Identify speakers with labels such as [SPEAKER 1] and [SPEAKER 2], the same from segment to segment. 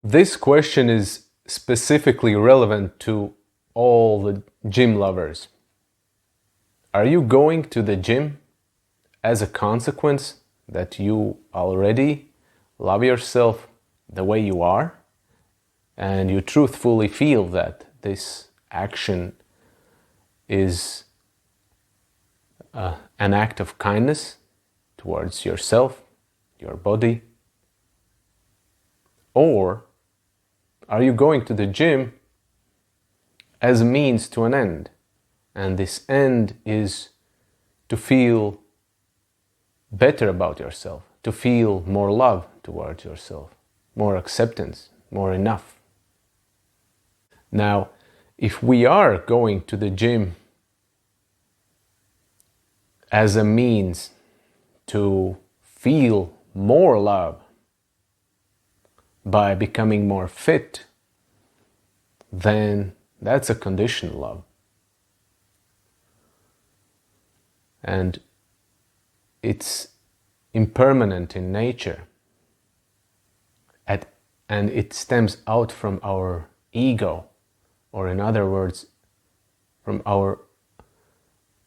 [SPEAKER 1] This question is specifically relevant to all the gym lovers. Are you going to the gym as a consequence that you already love yourself the way you are, and you truthfully feel that this action is an act of kindness towards yourself, your body? Or are you going to the gym as a means to an end? And this end is to feel better about yourself, to feel more love towards yourself, more acceptance, more enough. Now, if we are going to the gym as a means to feel more love by becoming more fit, then that's a conditional love. And it's impermanent in nature. And it stems out from our ego, or in other words, from our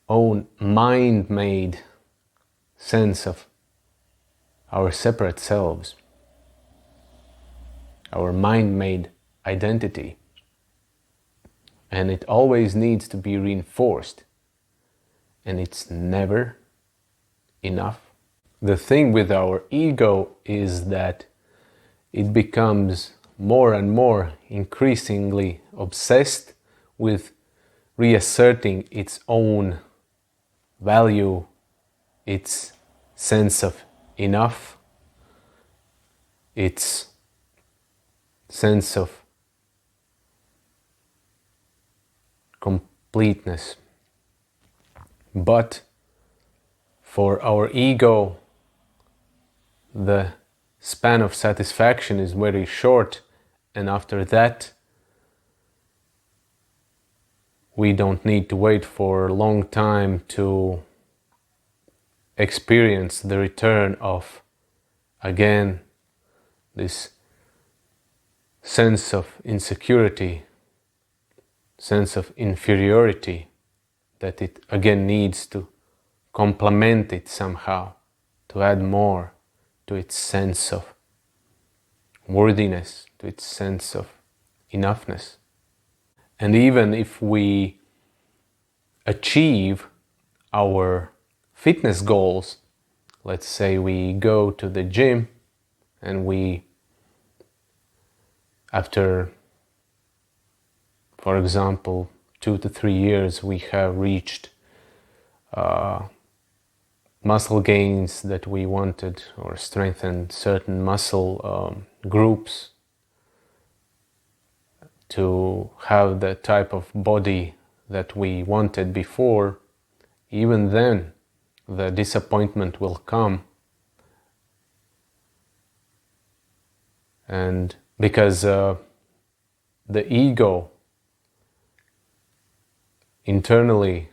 [SPEAKER 1] own mind-made sense of our separate selves, our mind-made identity. And it always needs to be reinforced. And it's never enough. The thing with our ego is that it becomes more and more increasingly obsessed with reasserting its own value, its sense of enough, its sense of completeness. But for our ego, the span of satisfaction is very short, and after that we don't need to wait for a long time to experience the return of, again, this sense of insecurity, sense of inferiority, that it again needs to complement it somehow, to add more to its sense of worthiness, to its sense of enoughness. And even if we achieve our fitness goals, let's say we go to the gym and we, after, for example, 2 to 3 years, we have reached muscle gains that we wanted, or strengthened certain muscle groups to have the type of body that we wanted before, even then the disappointment will come. And because the ego internally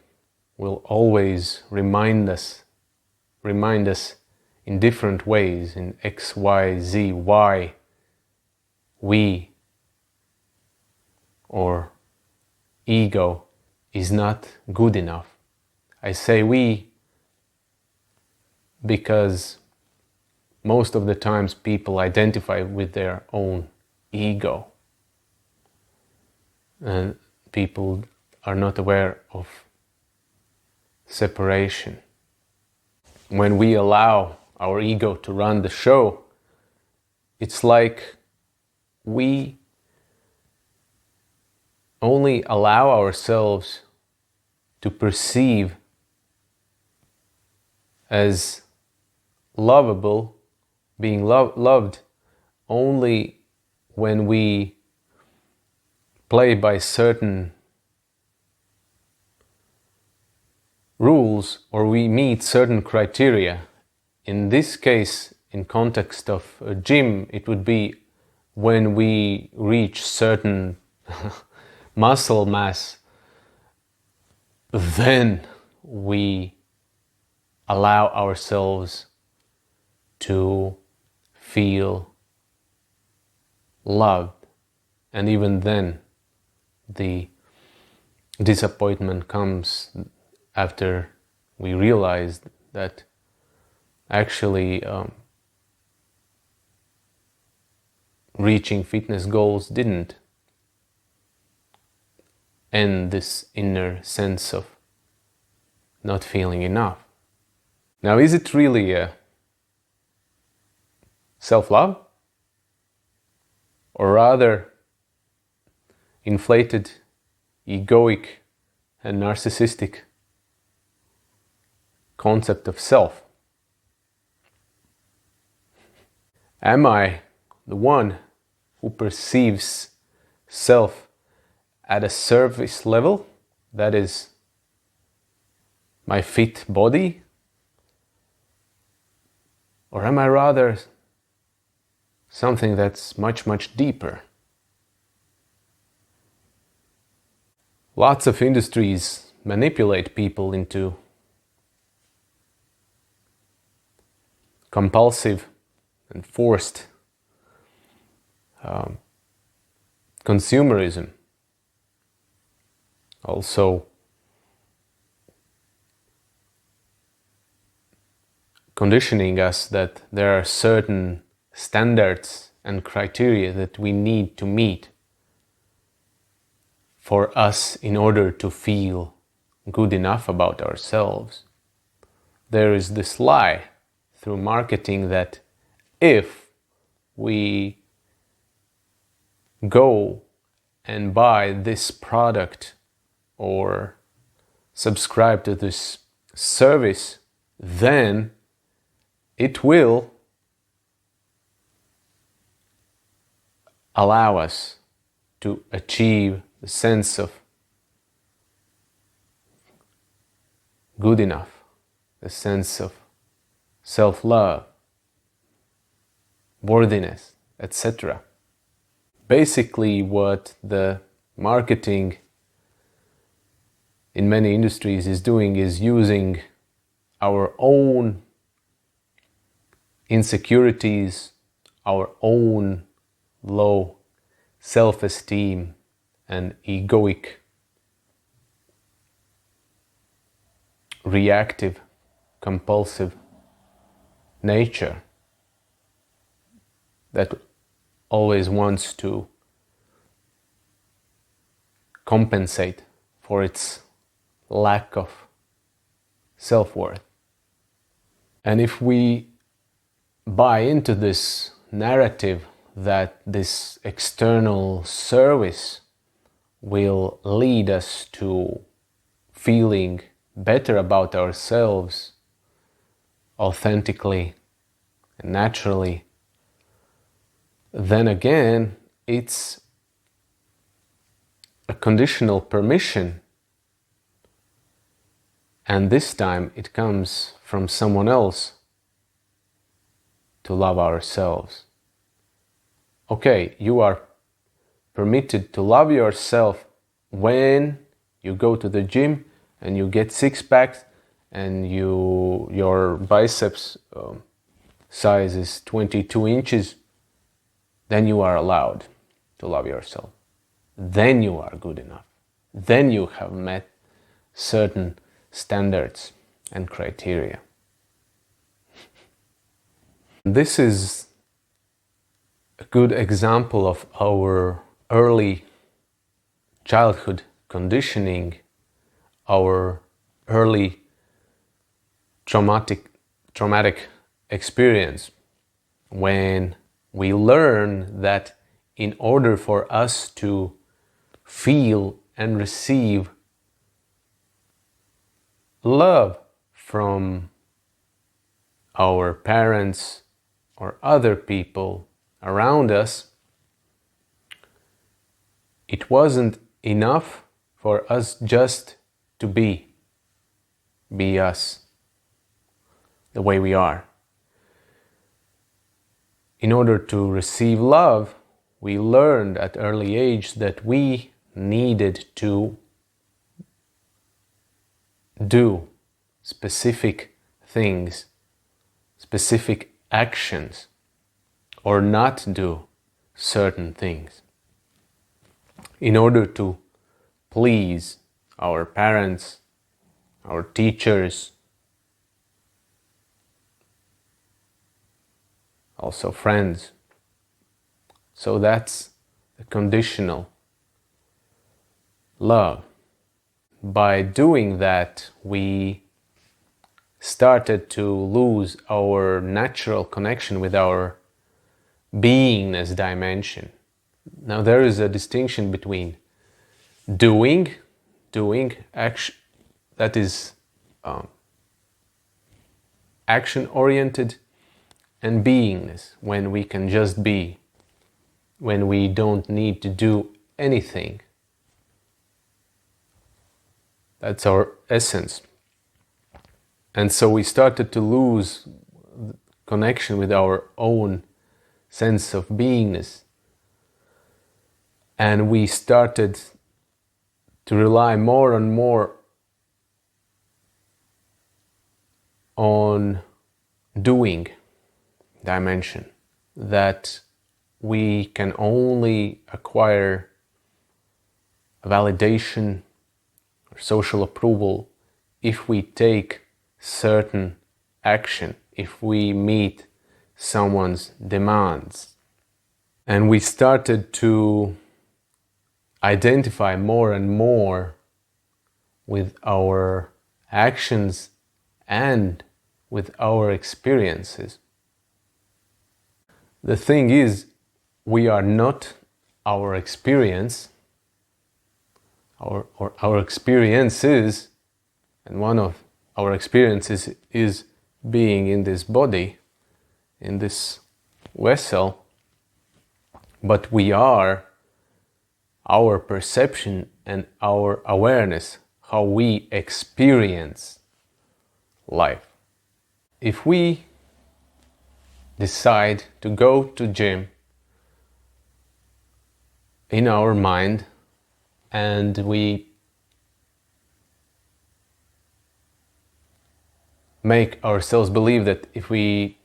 [SPEAKER 1] will always remind us in different ways, in X, Y, Z, why we, or ego, is not good enough. I say we because most of the times people identify with their own ego, and people are not aware of separation. When we allow our ego to run the show, it's like we only allow ourselves to perceive as lovable, being loved only when we play by certain rules, or we meet certain criteria. In this case, in context of a gym, it would be when we reach certain muscle mass, then we allow ourselves to feel loved. And even then, the disappointment comes after we realized that actually reaching fitness goals didn't end this inner sense of not feeling enough. Now, is it really a self-love? Or rather, inflated, egoic, and narcissistic concept of self? Am I the one who perceives self at a surface level, that is, my fit body? Or am I rather something that's much, much deeper? Lots of industries manipulate people into compulsive and forced consumerism. Also, conditioning us that there are certain standards and criteria that we need to meet for us in order to feel good enough about ourselves. There is this lie through marketing that if we go and buy this product or subscribe to this service, then it will allow us to achieve the sense of good enough, the sense of self-love, worthiness, etc. Basically, what the marketing in many industries is doing is using our own insecurities, our own low self-esteem and egoic, reactive, compulsive nature that always wants to compensate for its lack of self-worth. And if we buy into this narrative that this external service will lead us to feeling better about ourselves authentically and naturally, then again, it's a conditional permission. And this time it comes from someone else to love ourselves. Okay, you are permitted to love yourself when you go to the gym and you get six packs and your biceps size is 22 inches, then you are allowed to love yourself. Then you are good enough. Then you have met certain standards and criteria. This is a good example of our early childhood conditioning, our early traumatic experience, when we learn that in order for us to feel and receive love from our parents or other people around us, it wasn't enough for us just to be us, the way we are. In order to receive love, we learned at early age that we needed to do specific things, specific actions, or not do certain things in order to please our parents, our teachers, also friends. So that's the conditional love. By doing that, we started to lose our natural connection with our beingness dimension. Now there is a distinction between doing action, that is action oriented, and beingness, when we can just be, when we don't need to do anything. That's our essence. And so we started to lose connection with our own sense of beingness. And we started to rely more and more on doing dimension, that we can only acquire validation or social approval if we take certain action, if we meet someone's demands. And we started to identify more and more with our actions and with our experiences. The thing is, we are not our experience, or our experiences, and one of our experiences is being in this body, in this vessel, but we are our perception and our awareness, how we experience life. If we decide to go to gym in our mind, and we make ourselves believe that if we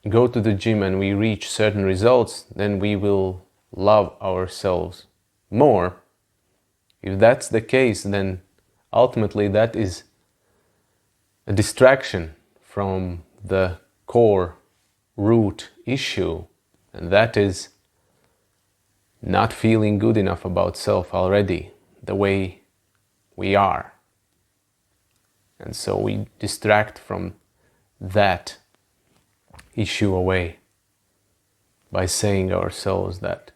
[SPEAKER 1] go to the gym and we reach certain results, then we will love ourselves more. If that's the case, then ultimately that is a distraction from the core root issue, and that is not feeling good enough about self already, the way we are. And so we distract from that issue away by saying ourselves that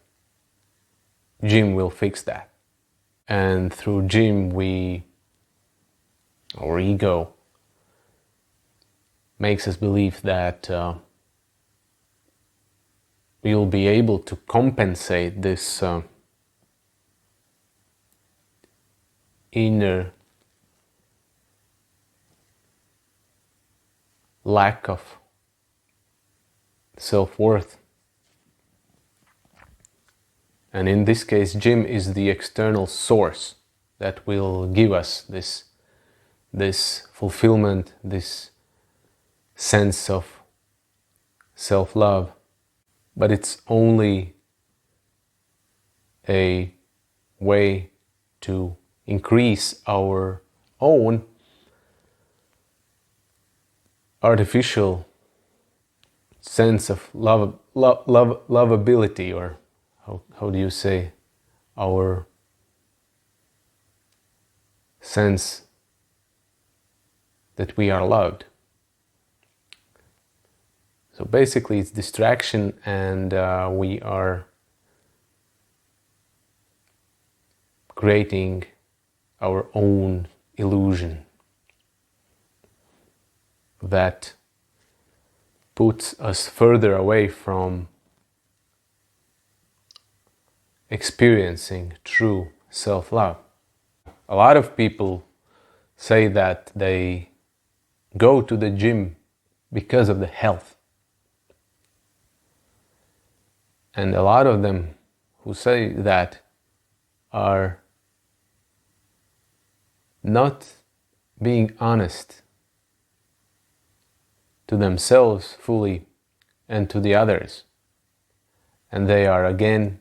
[SPEAKER 1] gym will fix that. And through gym, our ego makes us believe that we will be able to compensate this inner lack of self-worth. And in this case, gym is the external source that will give us this fulfillment, this sense of self-love. But it's only a way to increase our own artificial sense of lovability, or how do you say, our sense that we are loved. So basically it's distraction, and we are creating our own illusion that puts us further away from experiencing true self-love. A lot of people say that they go to the gym because of the health. And a lot of them who say that are not being honest to themselves fully and to the others. And they are again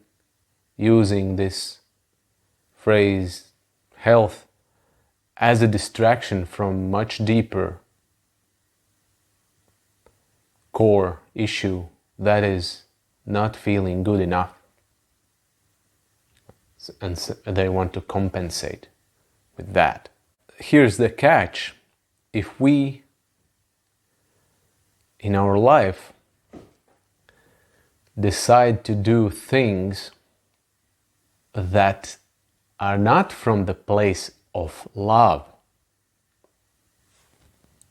[SPEAKER 1] using this phrase health as a distraction from much deeper core issue, that is not feeling good enough. And so they want to compensate with that. Here's the catch. If we, in our life, decide to do things that are not from the place of love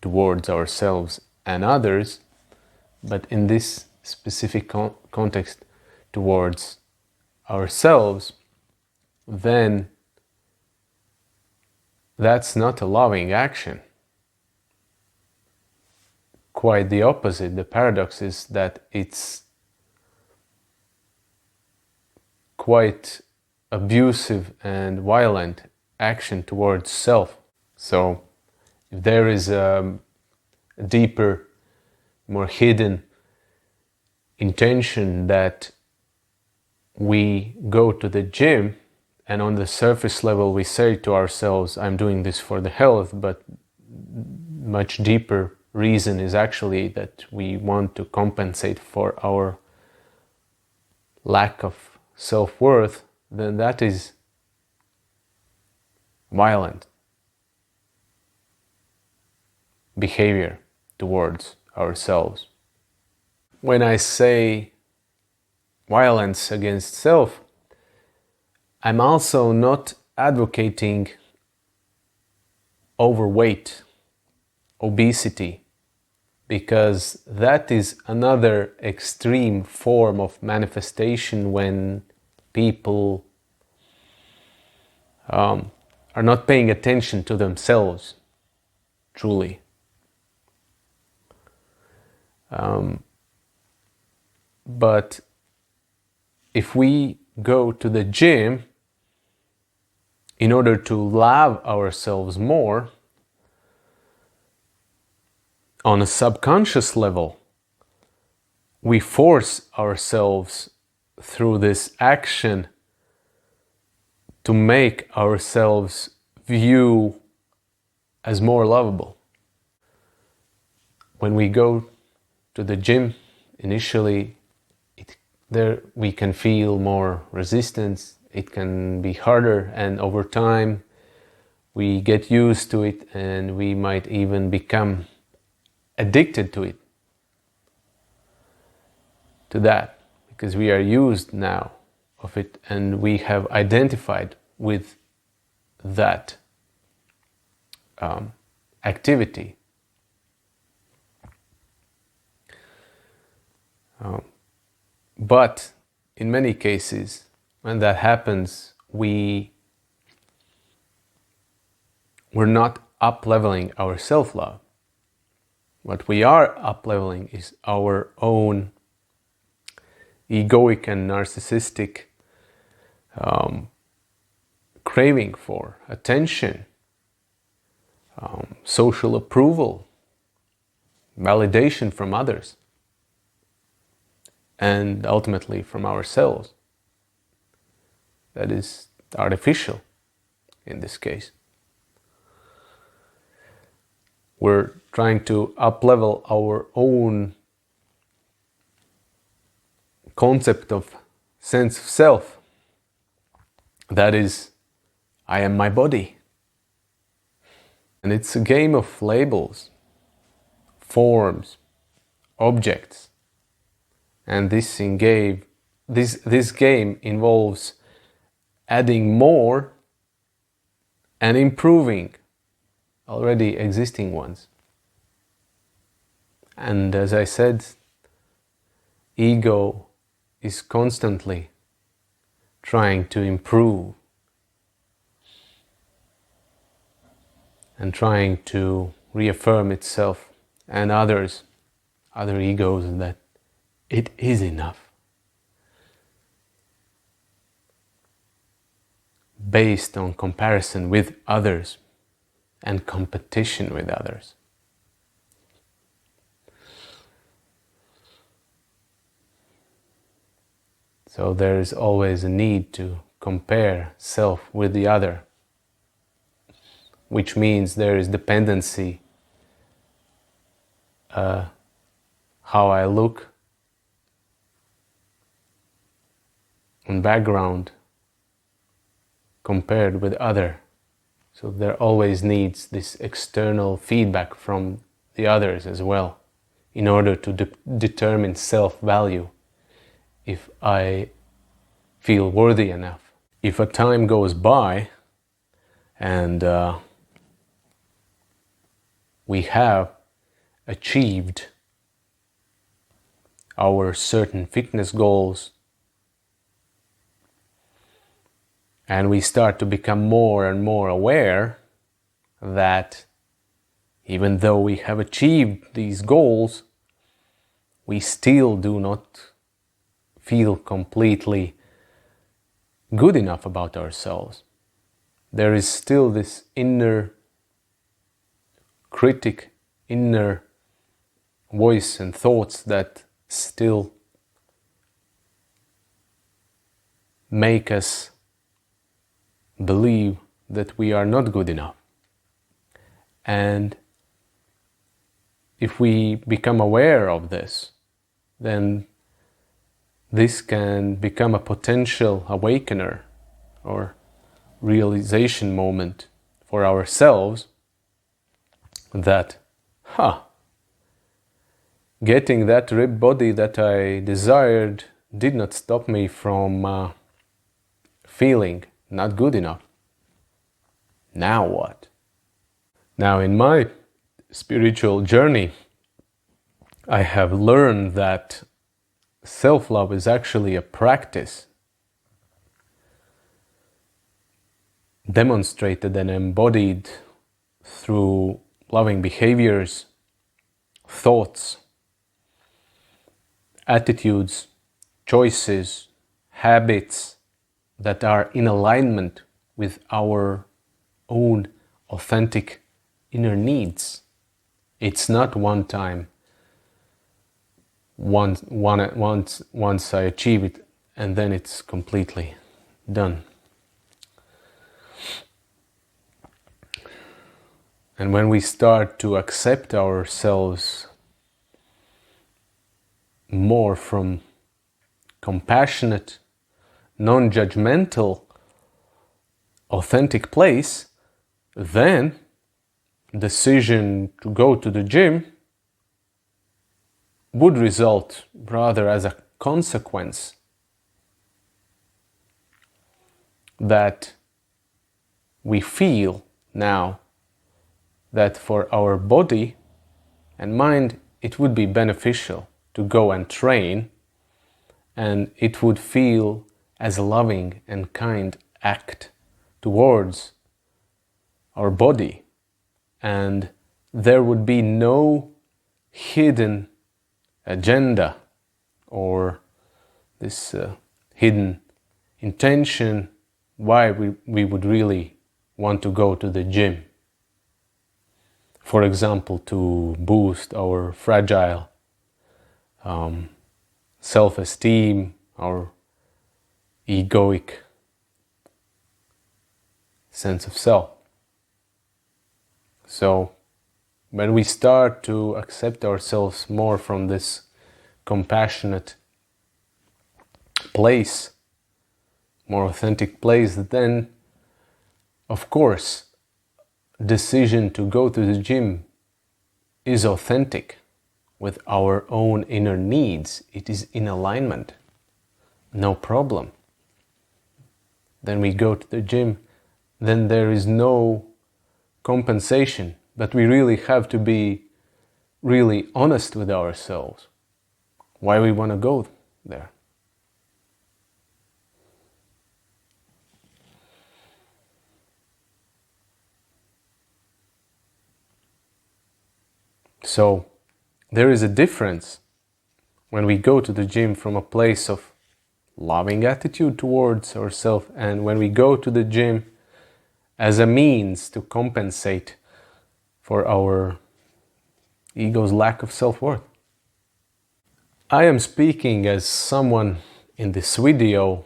[SPEAKER 1] towards ourselves and others, but in this specific context towards ourselves, then that's not a loving action. Quite the opposite. The paradox is that it's quite abusive and violent action towards self. So if there is a deeper, more hidden intention that we go to the gym and on the surface level we say to ourselves, I'm doing this for the health, but much deeper reason is actually that we want to compensate for our lack of self-worth, then that is violent behavior towards ourselves. When I say violence against self, I'm also not advocating overweight, obesity, because that is another extreme form of manifestation when people are not paying attention to themselves, truly. But if we go to the gym in order to love ourselves more, on a subconscious level, we force ourselves through this action to make ourselves view as more lovable. When we go to the gym, initially there we can feel more resistance, it can be harder, and over time we get used to it and we might even become addicted to it, to that, because we are used now of it and we have identified with that activity. But in many cases, when that happens, we're not up-leveling our self-love. What we are up-leveling is our own egoic and narcissistic craving for attention, social approval, validation from others, and ultimately from ourselves. That is artificial in this case. We're trying to up-level our own concept of sense of self. That is, I am my body. And it's a game of labels, forms, objects. And this game involves adding more and improving already existing ones. And as I said, ego is constantly trying to improve and trying to reaffirm itself and other egos that it is enough, based on comparison with others and competition with others. So there is always a need to compare self with the other, which means there is dependency. How I look on background compared with other. So there always needs this external feedback from the others as well in order to determine self-value, if I feel worthy enough. If a time goes by and we have achieved our certain fitness goals, and we start to become more and more aware that even though we have achieved these goals, we still do not feel completely good enough about ourselves. There is still this inner critic, inner voice and thoughts that still make us believe that we are not good enough. And if we become aware of this, then this can become a potential awakener or realization moment for ourselves that, getting that ripped body that I desired did not stop me from feeling not good enough. Now what? Now in my spiritual journey, I have learned that self-love is actually a practice demonstrated and embodied through loving behaviors, thoughts, attitudes, choices, habits that are in alignment with our own authentic inner needs. It's not one time, once I achieve it, and then it's completely done. And when we start to accept ourselves more from compassionate, non-judgmental, authentic place, then decision to go to the gym would result rather as a consequence that we feel now that for our body and mind it would be beneficial to go and train, and it would feel as a loving and kind act towards our body, and there would be no hidden agenda or this hidden intention why we would really want to go to the gym. For example, to boost our fragile self-esteem, our egoic sense of self. So when we start to accept ourselves more from this compassionate place, more authentic place, then of course decision to go to the gym is authentic with our own inner needs. It is in alignment, no problem. Then we go to the gym, then there is no compensation, but we really have to be really honest with ourselves why we want to go there. So there is a difference when we go to the gym from a place of loving attitude towards ourselves, and when we go to the gym as a means to compensate for our ego's lack of self-worth. I am speaking as someone in this video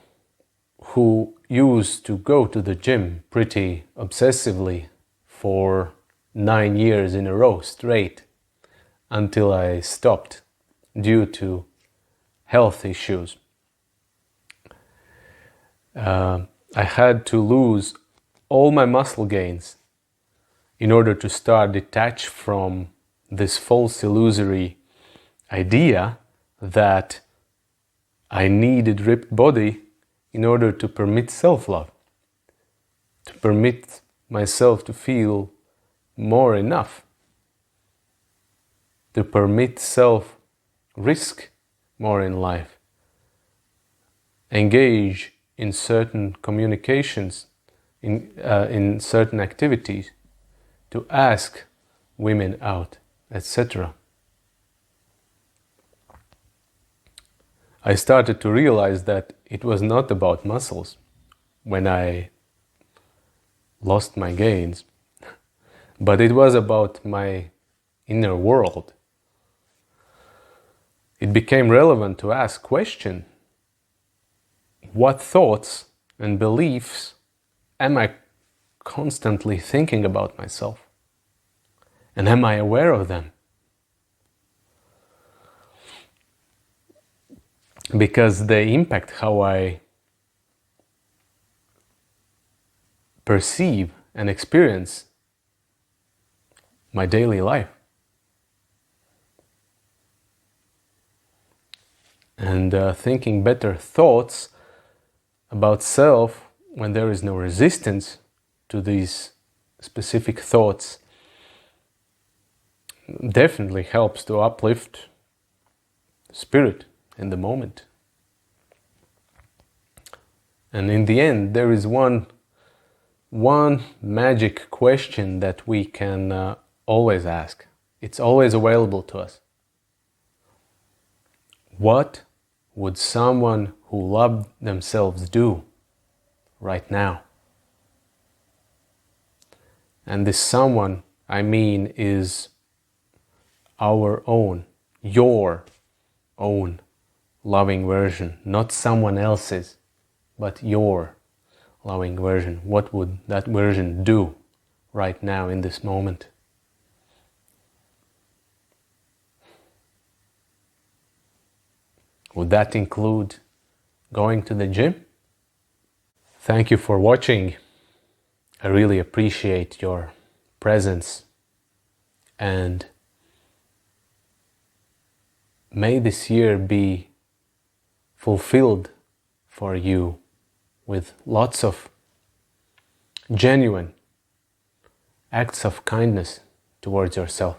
[SPEAKER 1] who used to go to the gym pretty obsessively for 9 years in a row straight until I stopped due to health issues. I had to lose all my muscle gains in order to start detach from this false illusory idea that I needed ripped body in order to permit self-love, to permit myself to feel more enough, to permit self-risk more in life, engage in certain communications, in certain activities, to ask women out, etc. I started to realize that it was not about muscles when I lost my gains, but it was about my inner world. It became relevant to ask question: what thoughts and beliefs am I constantly thinking about myself? And am I aware of them? Because they impact how I perceive and experience my daily life. And thinking better thoughts about self when there is no resistance to these specific thoughts definitely helps to uplift spirit in the moment. And in the end, there is one magic question that we can always ask. It's always available to us. What would someone who loved themselves do right now? And this someone, I mean, is our own, your own loving version, not someone else's, but your loving version. What would that version do right now in this moment? Would that include going to the gym? Thank you for watching. I really appreciate your presence, and may this year be fulfilled for you with lots of genuine acts of kindness towards yourself.